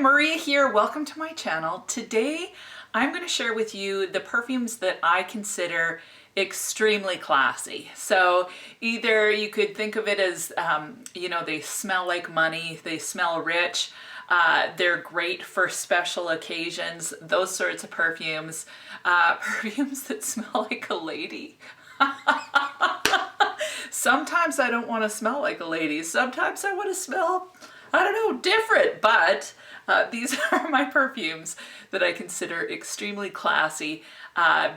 Maria here. Welcome to my channel. Today I'm going to share with you the perfumes that I consider extremely classy. So either you could think of it as, you know, they smell like money, they smell rich, they're great for special occasions, those sorts of perfumes. Perfumes that smell like a lady. Sometimes I don't want to smell like a lady. Sometimes I want to smell, I don't know, different, but these are my perfumes that I consider extremely classy,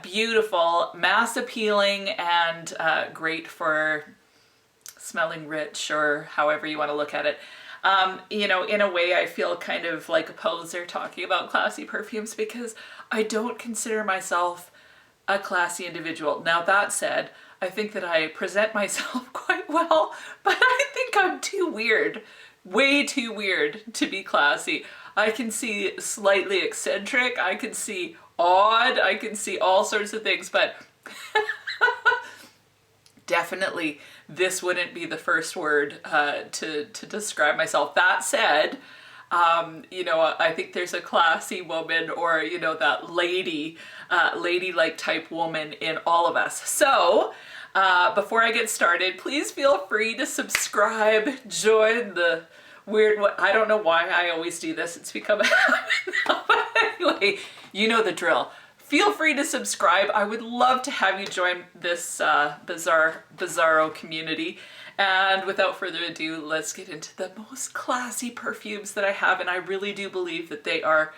beautiful, mass appealing, and great for smelling rich, or however you want to look at it. You know, in a way I feel kind of like a poser talking about classy perfumes because I don't consider myself a classy individual. Now that said, I think that I present myself quite well, but I think I'm too weird, way too weird to be classy. I can see slightly eccentric, I can see odd, I can see all sorts of things, but definitely this wouldn't be the first word to describe myself. That said, you know, I think there's a classy woman, or, you know, that ladylike type woman in all of us. So before I get started, please feel free to subscribe, join the weird, I don't know why I always do this, it's become a habit now, but anyway, you know the drill. Feel free to subscribe. I would love to have you join this bizarro community. And without further ado, let's get into the most classy perfumes that I have, and I really do believe that they are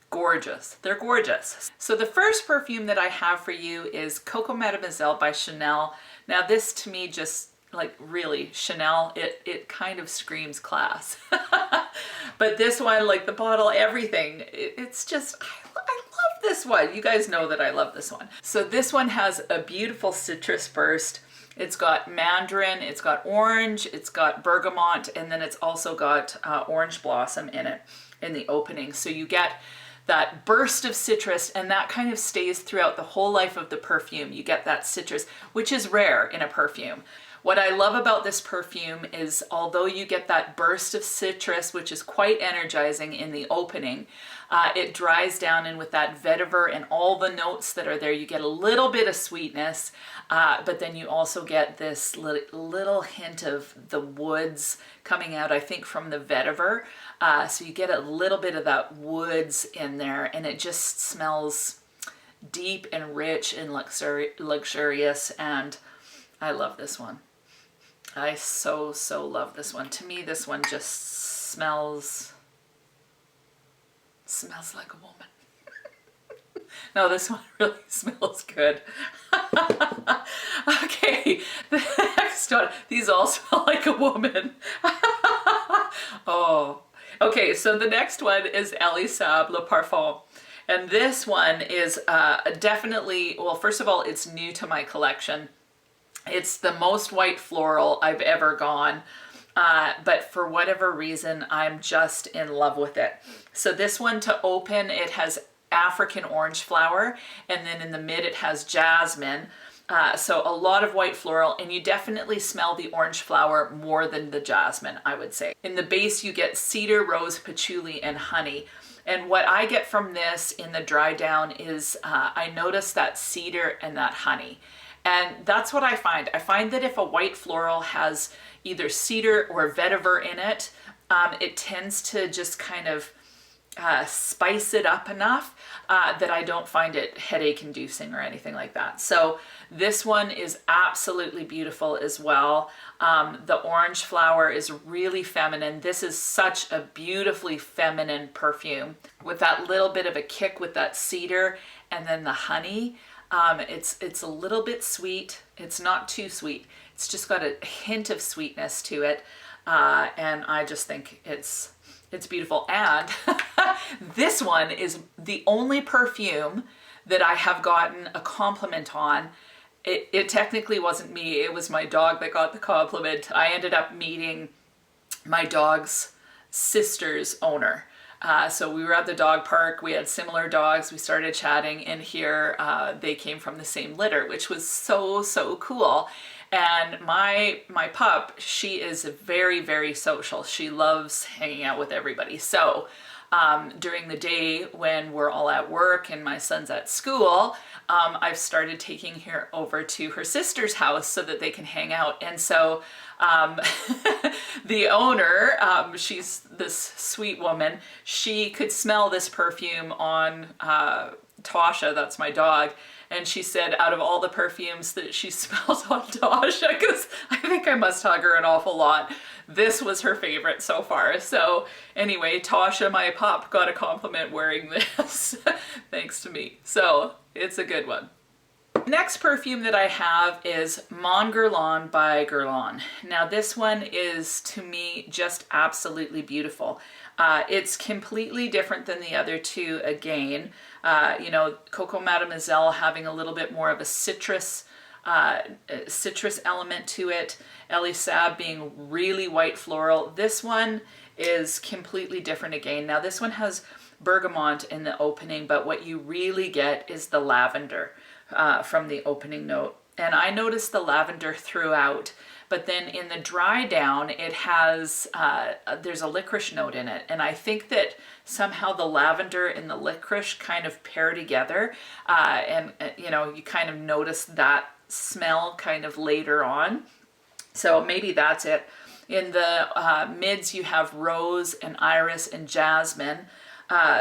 gorgeous. They're gorgeous. So the first perfume that I have for you is Coco Mademoiselle by Chanel. Now this to me just, like, really, Chanel, it kind of screams class. But this one, like the bottle, everything, it's just, I love this one. You guys know that I love this one. So this one has a beautiful citrus burst. It's got mandarin, it's got orange, it's got bergamot, and then it's also got orange blossom in it in the opening. So you get that burst of citrus, and that kind of stays throughout the whole life of the perfume. You get that citrus, which is rare in a perfume. What I love about this perfume is, although you get that burst of citrus, which is quite energizing in the opening, it dries down, and with that vetiver and all the notes that are there, you get a little bit of sweetness, but then you also get this little hint of the woods coming out, I think, from the vetiver. So you get a little bit of that woods in there, and it just smells deep and rich and luxurious, and I love this one. I so love this one. To me, this one just smells like a woman. No, this one really smells good. Okay, the next one. These all smell like a woman. Oh, okay, so the next one is Elie Saab Le Parfum. And this one is definitely, well, first of all, it's new to my collection. It's the most white floral I've ever gone, but for whatever reason, I'm just in love with it. So this one, to open, it has African orange flower, and then in the mid it has jasmine. So a lot of white floral, and you definitely smell the orange flower more than the jasmine, I would say. In the base, you get cedar, rose, patchouli, and honey. And what I get from this in the dry down is I notice that cedar and that honey. And that's what I find. I find that if a white floral has either cedar or vetiver in it, it tends to just kind of spice it up enough that I don't find it headache inducing or anything like that. So this one is absolutely beautiful as well. The orange flower is really feminine. This is such a beautifully feminine perfume with that little bit of a kick with that cedar and then the honey. It's a little bit sweet. It's not too sweet. It's just got a hint of sweetness to it. And I just think it's beautiful. And this one is the only perfume that I have gotten a compliment on. It technically wasn't me. It was my dog that got the compliment. I ended up meeting my dog's sister's owner. So we were at the dog park, we had similar dogs, we started chatting, and here they came from the same litter, which was so cool. And my pup, she is very social. She loves hanging out with everybody. So during the day when we're all at work and my son's at school, I've started taking her over to her sister's house so that they can hang out. And so the owner, she's this sweet woman, she could smell this perfume on Tasha, that's my dog, and she said out of all the perfumes that she smelled on Tasha, because I think I must hug her an awful lot, this was her favorite so far. So anyway, Tasha, my pup, got a compliment wearing this thanks to me. So it's a good one. Next perfume that I have is Mon Guerlain by Guerlain. Now this one is, to me, just absolutely beautiful. It's completely different than the other two again. You know, Coco Mademoiselle having a little bit more of a citrus element to it. Elie Saab being really white floral. This one is completely different again. Now this one has bergamot in the opening, but what you really get is the lavender from the opening note. And I noticed the lavender throughout, but then in the dry down, it has, there's a licorice note in it. And I think that somehow the lavender and the licorice kind of pair together. And you know, you kind of notice that smell kind of later on. So maybe that's it. In the mids, you have rose and iris and jasmine.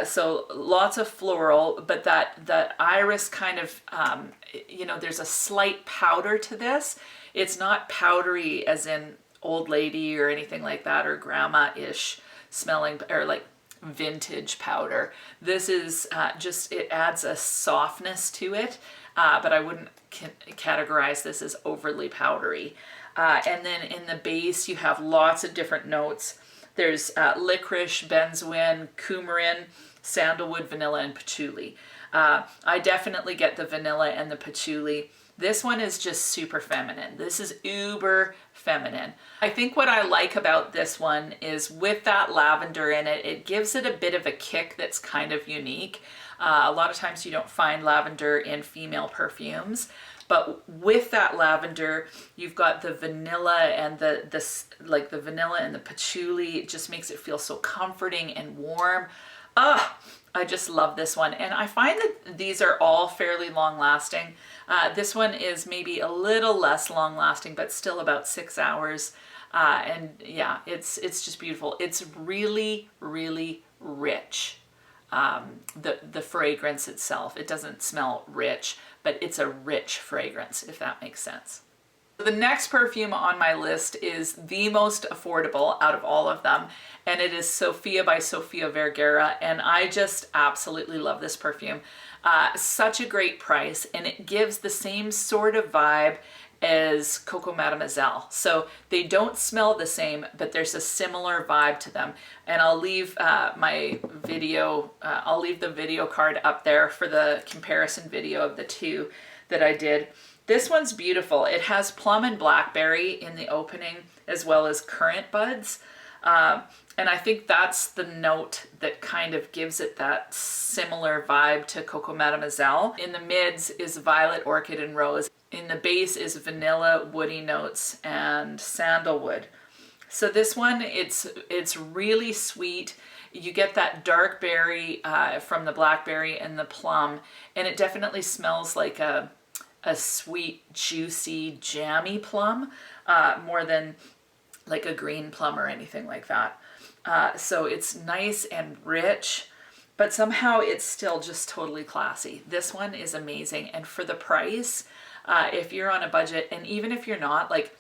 So lots of floral, but that iris kind of, you know, there's a slight powder to this. It's not powdery as in old lady or anything like that, or grandma-ish smelling, or like vintage powder. This is just, it adds a softness to it, but I wouldn't categorize this as overly powdery. And then in the base, you have lots of different notes. There's licorice, benzoin, coumarin, sandalwood, vanilla, and patchouli. I definitely get the vanilla and the patchouli. This one is just super feminine. This is uber feminine. I think what I like about this one is with that lavender in it, it gives it a bit of a kick that's kind of unique. A lot of times you don't find lavender in female perfumes. But with that lavender, you've got the vanilla and the vanilla and the patchouli. It just makes it feel so comforting and warm. I just love this one. And I find that these are all fairly long lasting. This one is maybe a little less long lasting, but still about 6 hours. And yeah, it's just beautiful. It's really, really rich. The fragrance itself, it doesn't smell rich, but it's a rich fragrance, if that makes sense. The next perfume on my list is the most affordable out of all of them, and it is Sophia by Sophia Vergara, and I just absolutely love this perfume. Such a great price, and it gives the same sort of vibe as Coco Mademoiselle. So they don't smell the same, but there's a similar vibe to them. And I'll leave my video, I'll leave the video card up there for the comparison video of the two that I did. This one's beautiful. It has plum and blackberry in the opening, as well as currant buds. And I think that's the note that kind of gives it that similar vibe to Coco Mademoiselle. In the mids is violet, orchid, and rose. In the base is vanilla, woody notes, and sandalwood. So this one, it's really sweet. You get that dark berry from the blackberry and the plum, and it definitely smells like a sweet, juicy, jammy plum, more than like a green plum or anything like that. So it's nice and rich, but somehow it's still just totally classy. This one is amazing, and for the price, if you're on a budget, and even if you're not, like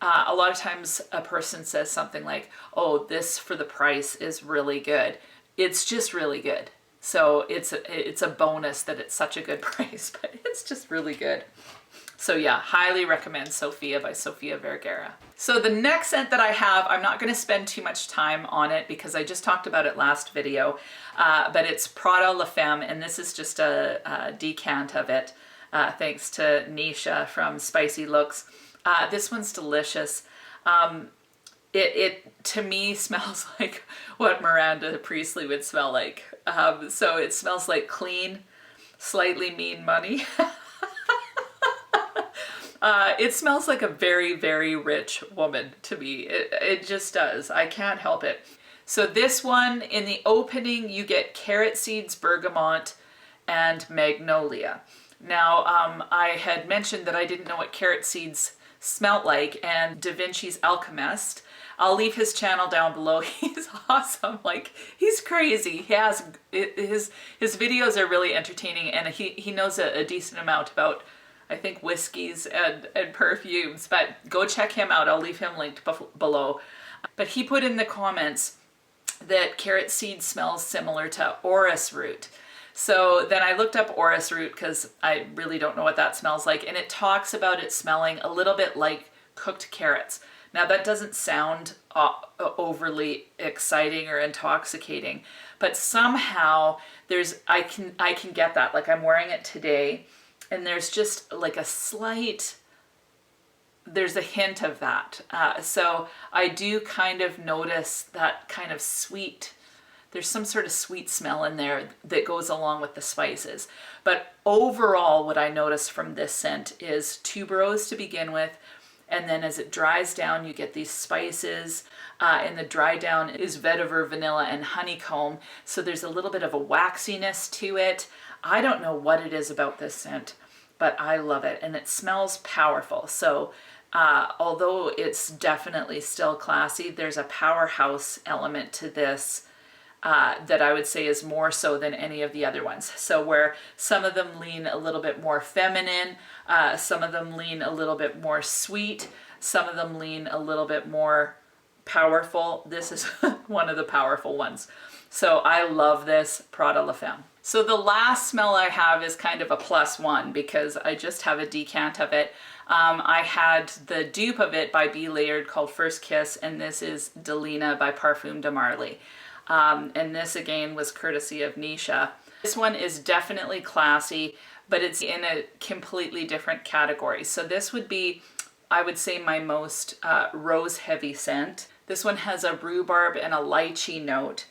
a lot of times a person says something like, oh, this for the price is really good. It's just really good. So it's a bonus that it's such a good price, but it's just really good. So yeah, highly recommend Sophia by Sophia Vergara. So the next scent that I have, I'm not going to spend too much time on it because I just talked about it last video, but it's Prada La Femme, and this is just a decant of it. Thanks to Nisha from Spicy Looks. This one's delicious. It to me smells like what Miranda Priestley would smell like. So it smells like clean, slightly mean money. It smells like a very, very rich woman to me. It just does. I can't help it. So this one, in the opening, you get carrot seeds, bergamot, and magnolia. Now, I had mentioned that I didn't know what carrot seeds smelt like, and Da Vinci's Alchemist, I'll leave his channel down below. He's awesome. Like, he's crazy. He has, his videos are really entertaining, and he knows a decent amount about, I think, whiskeys and perfumes, but go check him out. I'll leave him linked below. But he put in the comments that carrot seed smells similar to orris root. So then I looked up orris root because I really don't know what that smells like, and it talks about it smelling a little bit like cooked carrots. Now that doesn't sound overly exciting or intoxicating, but somehow I can get that. Like, I'm wearing it today, and there's just like there's a hint of that. So I do kind of notice that kind of sweet, there's some sort of sweet smell in there that goes along with the spices. But overall, what I notice from this scent is tuberose to begin with, and then as it dries down, you get these spices, and the dry down is vetiver, vanilla, and honeycomb. So there's a little bit of a waxiness to it. I don't know what it is about this scent, but I love it, and it smells powerful. So although it's definitely still classy, there's a powerhouse element to this that I would say is more so than any of the other ones. So where some of them lean a little bit more feminine, some of them lean a little bit more sweet, some of them lean a little bit more powerful. This is one of the powerful ones. So I love this Prada La Femme. So the last smell I have is kind of a +1 because I just have a decant of it. I had the dupe of it by Be Layered called First Kiss, and this is Delina by Parfum de Marly. And this again was courtesy of Nisha. This one is definitely classy, but it's in a completely different category. So this would be, I would say, my most rose heavy scent. This one has a rhubarb and a lychee note.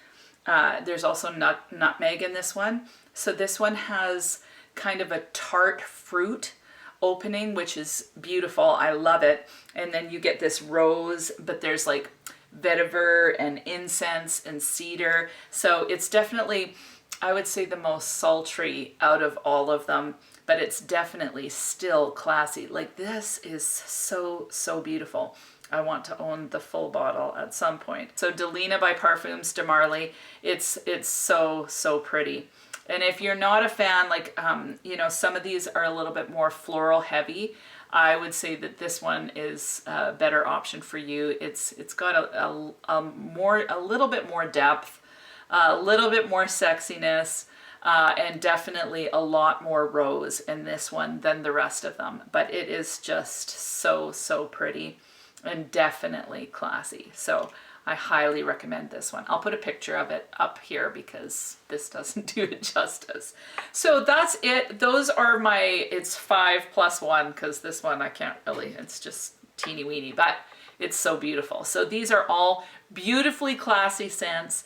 There's also nutmeg in this one. So this one has kind of a tart fruit opening, which is beautiful. I love it. And then you get this rose, but there's like vetiver and incense and cedar. So it's definitely, I would say, the most sultry out of all of them, but it's definitely still classy. Like, this is so, so beautiful. I want to own the full bottle at some point. So Delina by Parfums de Marly, it's so, so pretty. And if you're not a fan, like, you know, some of these are a little bit more floral heavy, I would say that this one is a better option for you. It's got a little bit more depth, a little bit more sexiness, and definitely a lot more rose in this one than the rest of them. But it is just so, so pretty and definitely classy. So I highly recommend this one. I'll put a picture of it up here because this doesn't do it justice. So that's it. Those are my, it's 5+1 because this one I can't really, it's just teeny weeny, but it's so beautiful. So these are all beautifully classy scents.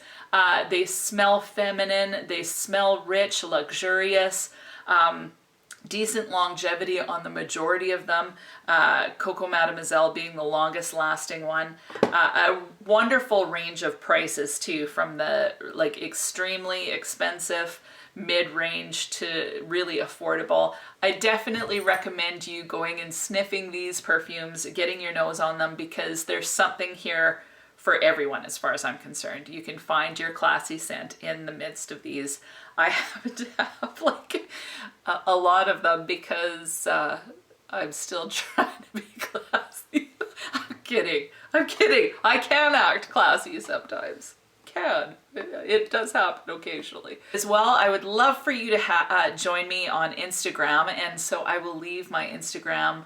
They smell feminine, they smell rich, luxurious, decent longevity on the majority of them. Coco Mademoiselle being the longest lasting one. A wonderful range of prices too, from the like extremely expensive, mid-range to really affordable. I definitely recommend you going and sniffing these perfumes, getting your nose on them, because there's something here for everyone as far as I'm concerned. You can find your classy scent in the midst of these. I happen to have like a lot of them because I'm still trying to be classy. I'm kidding. I can act classy sometimes. It does happen occasionally. As well, I would love for you to join me on Instagram, and so I will leave my Instagram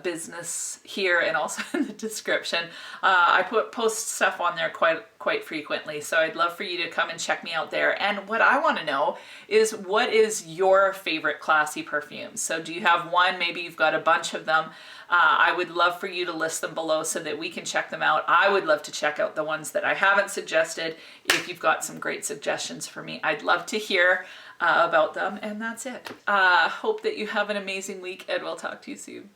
business here and also in the description. I post stuff on there quite frequently, so I'd love for you to come and check me out there. And what I want to know is, what is your favorite classy perfume? So do you have one? Maybe you've got a bunch of them. I would love for you to list them below so that we can check them out. I would love to check out the ones that I haven't suggested. If you've got some great suggestions for me, I'd love to hear about them. And that's it. Hope that you have an amazing week, and we'll talk to you soon.